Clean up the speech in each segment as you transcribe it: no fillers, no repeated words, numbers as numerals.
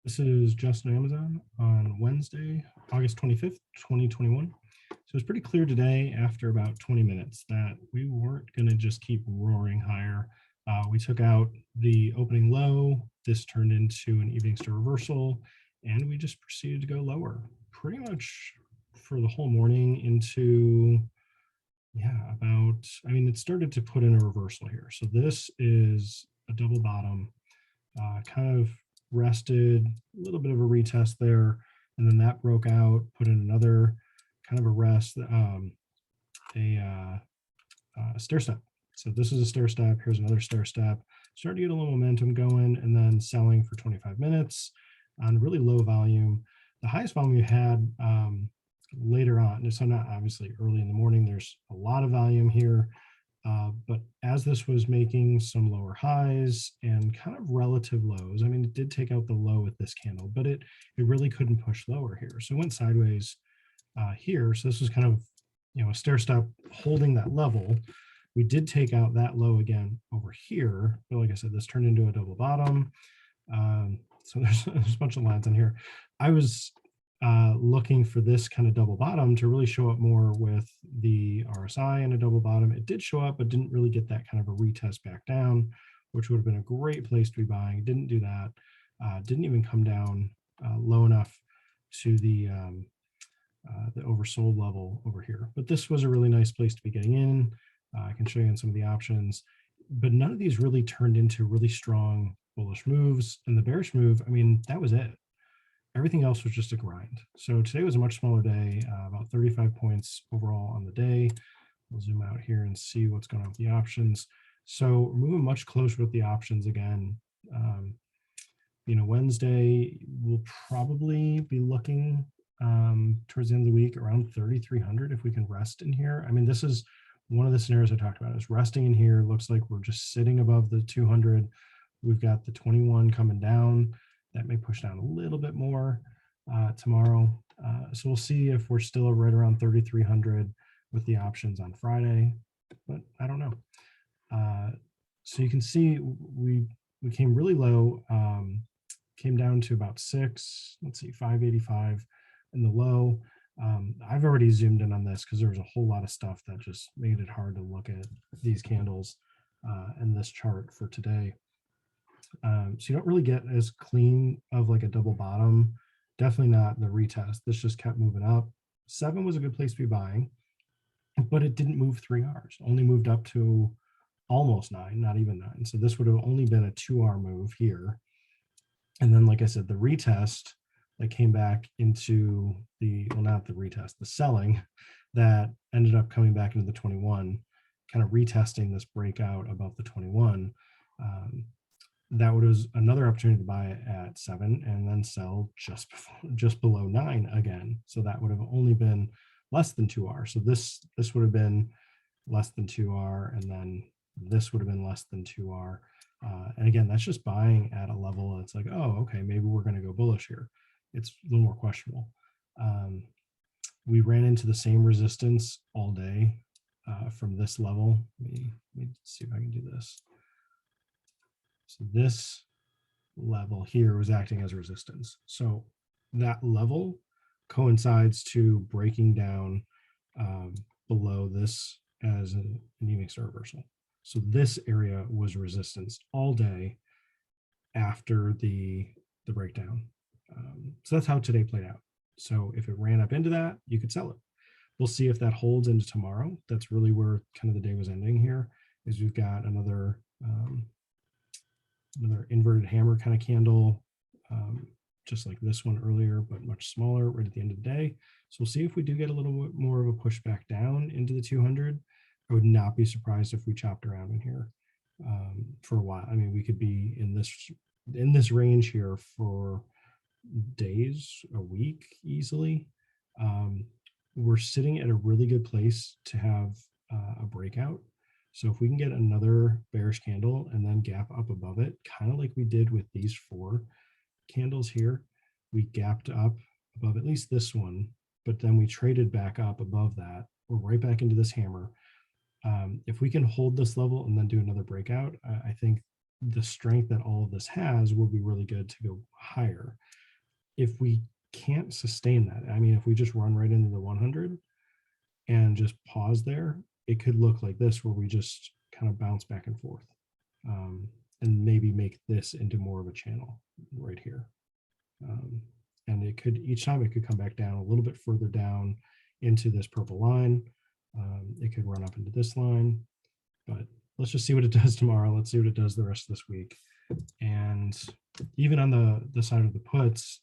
This is Justin Amazon on Wednesday, August 25th, 2021. So it's pretty clear today after about 20 minutes that we weren't going to just keep roaring higher. We took out the opening low. This turned into an evening star reversal, and we just proceeded to go lower pretty much for the whole morning into, it started to put in a reversal here. So this is a double bottom, kind of rested, a little bit of a retest there, and then that broke out, put in another kind of a rest, a stair step. So this is a stair step. Here's another stair step. Starting to get a little momentum going, and then selling for 25 minutes on really low volume. The highest volume you had later on, so not obviously early in the morning, there's a lot of volume here. But as this was making some lower highs and kind of relative lows, it did take out the low with this candle, but it really couldn't push lower here. So it went sideways here. So this was kind of, a stair step holding that level. We did take out that low again over here. But like I said, this turned into a double bottom. So there's a bunch of lines on here. I was looking for this kind of double bottom to really show up more with the RSI and a double bottom. It did show up, but didn't really get that kind of a retest back down, which would have been a great place to be buying. Didn't do that. Didn't even come down low enough to the oversold level over here. But this was a really nice place to be getting in. I can show you in some of the options, but none of these really turned into really strong bullish moves. And the bearish move, that was it. Everything else was just a grind. So today was a much smaller day, about 35 points overall on the day. We'll zoom out here and see what's going on with the options. So we're moving much closer with the options again. Wednesday, we'll probably be looking towards the end of the week around 3,300 if we can rest in here. This is one of the scenarios I talked about, is resting in here. Looks like we're just sitting above the 200. We've got the 21 coming down. That may push down a little bit more tomorrow. So we'll see if we're still right around 3,300 with the options on Friday, but I don't know. So you can see we came really low, came down to about 585 in the low. I've already zoomed in on this because there was a whole lot of stuff that just made it hard to look at these candles and this chart for today. So you don't really get as clean of like a double bottom. Definitely not the retest. This just kept moving up. 7 was a good place to be buying, but it didn't move 3 Rs. Only moved up to almost 9, not even 9. So this would have only been a 2R move here. And then, like I said, the retest that came back into not the retest, the selling that ended up coming back into the 21, kind of retesting this breakout above the 21. That was another opportunity to buy it at 7 and then sell just below 9 again. So that would have only been less than 2R. So this would have been less than 2R, and then this would have been less than 2R. And again, that's just buying at a level that's like, oh, okay, maybe we're going to go bullish here. It's a little more questionable. We ran into the same resistance all day from this level. Let me see if I can do this. So this level here was acting as resistance. So that level coincides to breaking down below this as an evening star reversal. So this area was resistance all day after the breakdown. So that's how today played out. So if it ran up into that, you could sell it. We'll see if that holds into tomorrow. That's really where kind of the day was ending here, is we've got another inverted hammer kind of candle, just like this one earlier, but much smaller right at the end of the day. So we'll see if we do get a little bit more of a push back down into the 200. I would not be surprised if we chopped around in here for a while. We could be in this range here for days, a week easily. We're sitting at a really good place to have a breakout. So if we can get another bearish candle and then gap up above it, kind of like we did with these 4 candles here, we gapped up above at least this one, but then we traded back up above that. We're right back into this hammer. If we can hold this level and then do another breakout, I think the strength that all of this has will be really good to go higher. If we can't sustain that, I mean, if we just run right into the 100 and just pause there, it could look like this, where we just kind of bounce back and forth, and maybe make this into more of a channel right here. And it could, each time it could come back down a little bit further down into this purple line. It could run up into this line, but let's just see what it does tomorrow. Let's see what it does the rest of this week. And even on the side of the puts,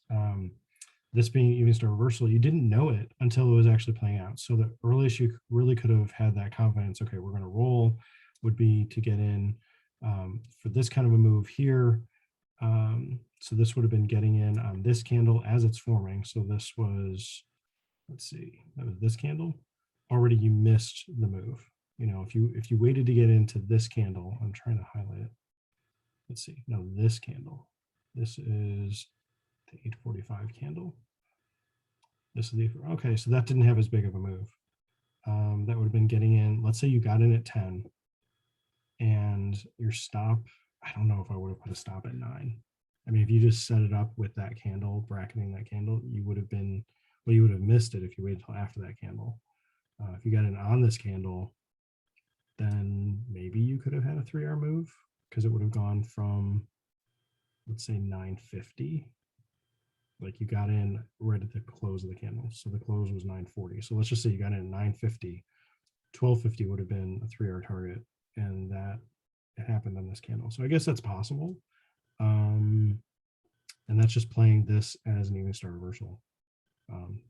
this being even star reversal, you didn't know it until it was actually playing out. So the earliest you really could have had that confidence, okay, we're going to roll, would be to get in for this kind of a move here. So this would have been getting in on this candle as it's forming. So this was, let's see, that was this candle. Already you missed the move. You know, if you waited to get into this candle, I'm trying to highlight it. Let's see, no, this candle. This is the 845 candle. This is the, okay, so that didn't have as big of a move. That would have been getting in, let's say you got in at 10 and your stop, I don't know if I would have put a stop at 9. I mean, if you just set it up with that candle, bracketing that candle, you would have been, well, you would have missed it if you waited until after that candle. If you got in on this candle, then maybe you could have had a 3-hour move, because it would have gone from, let's say 950. Like you got in right at the close of the candle. So the close was 940. So let's just say you got in at 950. 1250 would have been a 3-hour target, and that happened on this candle. So I guess that's possible. And that's just playing this as an even star reversal.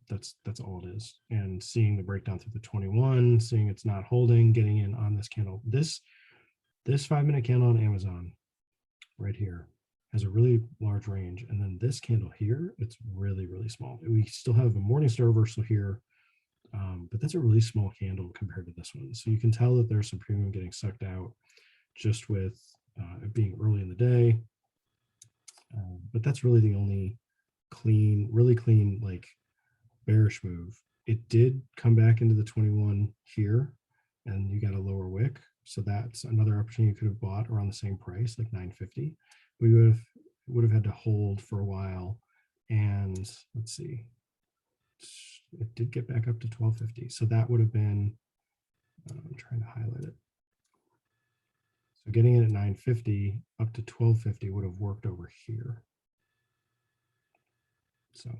That's all it is. And seeing the breakdown through the 21, seeing it's not holding, getting in on this candle. This 5-minute candle on Amazon right here has a really large range. And then this candle here, it's really, really small. We still have a morning star reversal here, but that's a really small candle compared to this one. So you can tell that there's some premium getting sucked out just with it being early in the day. But that's really the only clean, really clean, like bearish move. It did come back into the 21 here, and you got a lower wick. So that's another opportunity you could have bought around the same price, like 950. We would have had to hold for a while. And let's see, it did get back up to 1250. So that would have been, I'm trying to highlight it. So getting in at 950 up to 1250 would have worked over here. So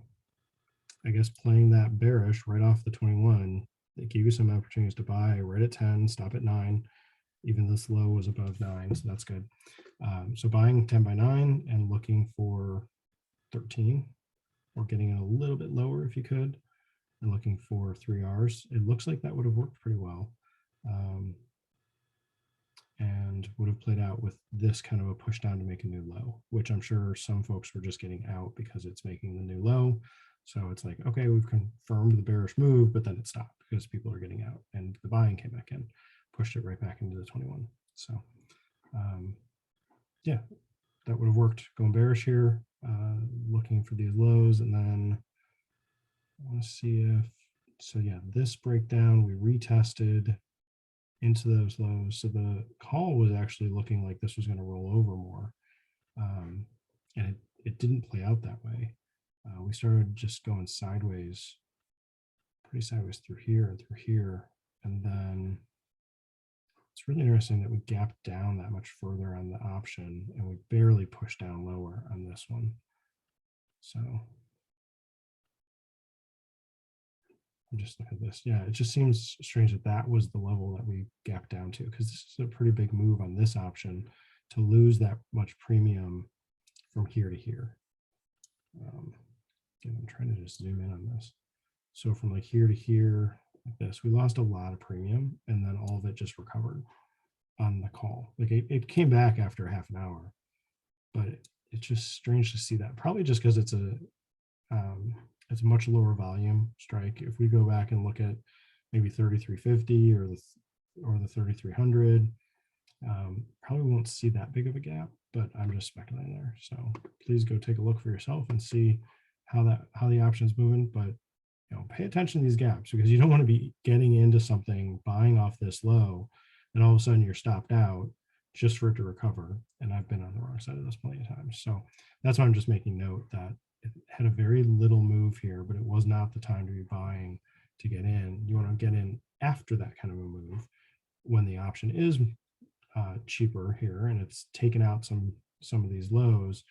I guess playing that bearish right off the 21, it gave you some opportunities to buy right at 10, stop at 9. Even this low was above 9, so that's good. So buying 10 by 9 and looking for 13, or getting it a little bit lower if you could, and looking for 3 Rs. It looks like that would have worked pretty well. And would have played out with this kind of a push down to make a new low, which I'm sure some folks were just getting out because it's making the new low. So it's like, okay, we've confirmed the bearish move, but then it stopped because people are getting out, and the buying came back in, pushed it right back into the 21. So yeah, that would have worked going bearish here, looking for these lows. And then I want to see if, so yeah, this breakdown, we retested into those lows. So the call was actually looking like this was going to roll over more. And it didn't play out that way. We started just going sideways, pretty sideways through here and through here. And then it's really interesting that we gapped down that much further on the option, and we barely pushed down lower on this one. So I'm just looking at this. Yeah, it just seems strange that that was the level that we gapped down to, because this is a pretty big move on this option to lose that much premium from here to here. Again, I'm trying to just zoom in on this. So from like here to here, like this, we lost a lot of premium, and then all of it just recovered on the call. Like it came back after half an hour, but it's just strange to see that. Probably just because it's a much lower volume strike. If we go back and look at maybe 3350 or the 3300, probably won't see that big of a gap, but I'm just speculating there. So please go take a look for yourself and see how the option's moving. But pay attention to these gaps, because you don't want to be getting into something, buying off this low, and all of a sudden you're stopped out just for it to recover. And I've been on the wrong side of this plenty of times. So that's why I'm just making note that it had a very little move here, but it was not the time to be buying to get in. You want to get in after that kind of a move when the option is cheaper here and it's taken out some of these lows.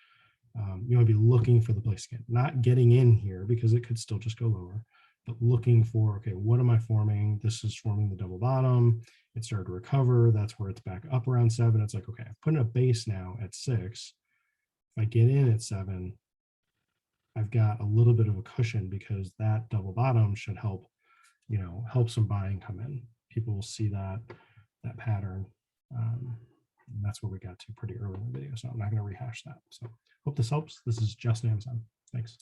You want to be looking for the place again, not getting in here because it could still just go lower, but looking for, okay, what am I forming? This is forming the double bottom. It started to recover. That's where it's back up around 7. It's like, okay, I've put in a base now at 6. If I get in at 7, I've got a little bit of a cushion because that double bottom should help, help some buying come in. People will see that pattern. And that's where we got to pretty early in the video. So I'm not going to rehash that. So hope this helps. This is just AMZN. Thanks.